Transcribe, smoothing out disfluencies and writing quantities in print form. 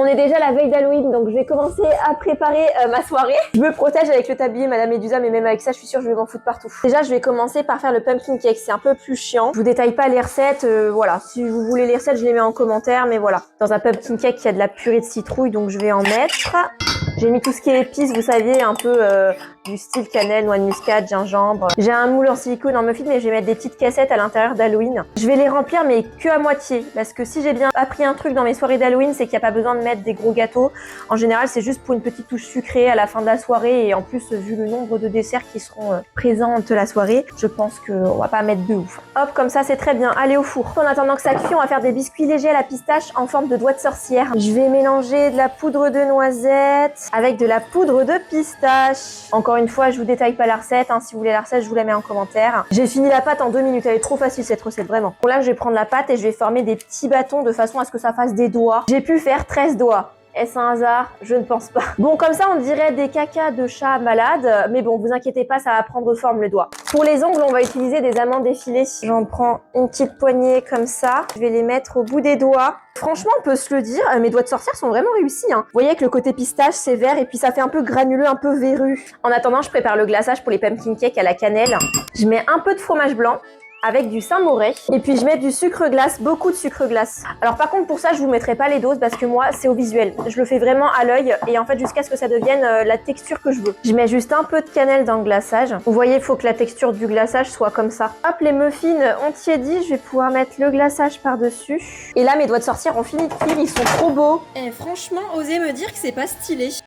On est déjà la veille d'Halloween, donc je vais commencer à préparer ma soirée. Je me protège avec le tablier Madame Medusa, mais même avec ça, je suis sûre que je vais m'en foutre partout. Déjà, je vais commencer par faire le pumpkin cake, c'est un peu plus chiant. Je vous détaille pas les recettes, voilà. Si vous voulez les recettes, je les mets en commentaire, mais voilà. Dans un pumpkin cake, il y a de la purée de citrouille, donc je vais en mettre. J'ai mis tout ce qui est épices, vous savez, un peu du style cannelle, noix de muscade, gingembre. J'ai un moule en silicone en muffin, mais je vais mettre des petites cassettes à l'intérieur d'Halloween. Je vais les remplir, mais que à moitié, parce que si j'ai bien appris un truc dans mes soirées d'Halloween, c'est qu'il n'y a pas besoin de mettre des gros gâteaux. En général, c'est juste pour une petite touche sucrée à la fin de la soirée, et en plus, vu le nombre de desserts qui seront présents de la soirée, je pense qu'on va pas mettre de ouf. Hop, comme ça, c'est très bien. Allez au four. En attendant que ça cuit, on va faire des biscuits légers à la pistache en forme de doigt de sorcière. Je vais mélanger de la poudre de noisette avec de la poudre de pistache. Encore une fois, je vous détaille pas la recette, hein. Si vous voulez la recette, je vous la mets en commentaire. J'ai fini la pâte en 2 minutes, elle est trop facile cette recette, vraiment. Bon là, je vais prendre la pâte et je vais former des petits bâtons de façon à ce que ça fasse des doigts. J'ai pu faire 13 doigts. Est-ce un hasard? Je ne pense pas. Bon, comme ça, on dirait des cacas de chat malade, mais bon, vous inquiétez pas, ça va prendre forme le doigt. Pour les ongles, on va utiliser des amandes effilées. J'en prends une petite poignée comme ça. Je vais les mettre au bout des doigts. Franchement, on peut se le dire, mes doigts de sorcière sont vraiment réussis, hein. Vous voyez que le côté pistache, c'est vert et puis ça fait un peu granuleux, un peu verru. En attendant, je prépare le glaçage pour les pumpkin cakes à la cannelle. Je mets un peu de fromage blanc avec du Saint-Moré. Et puis je mets du sucre glace, beaucoup de sucre glace. Alors par contre pour ça je vous mettrai pas les doses parce que moi c'est au visuel. Je le fais vraiment à l'œil et en fait jusqu'à ce que ça devienne la texture que je veux. Je mets juste un peu de cannelle dans le glaçage. Vous voyez, il faut que la texture du glaçage soit comme ça. Hop, les muffins ont tiédi, je vais pouvoir mettre le glaçage par-dessus. Et là mes doigts de sorcière ont fini de cuire, ils sont trop beaux. Et franchement, osez me dire que c'est pas stylé.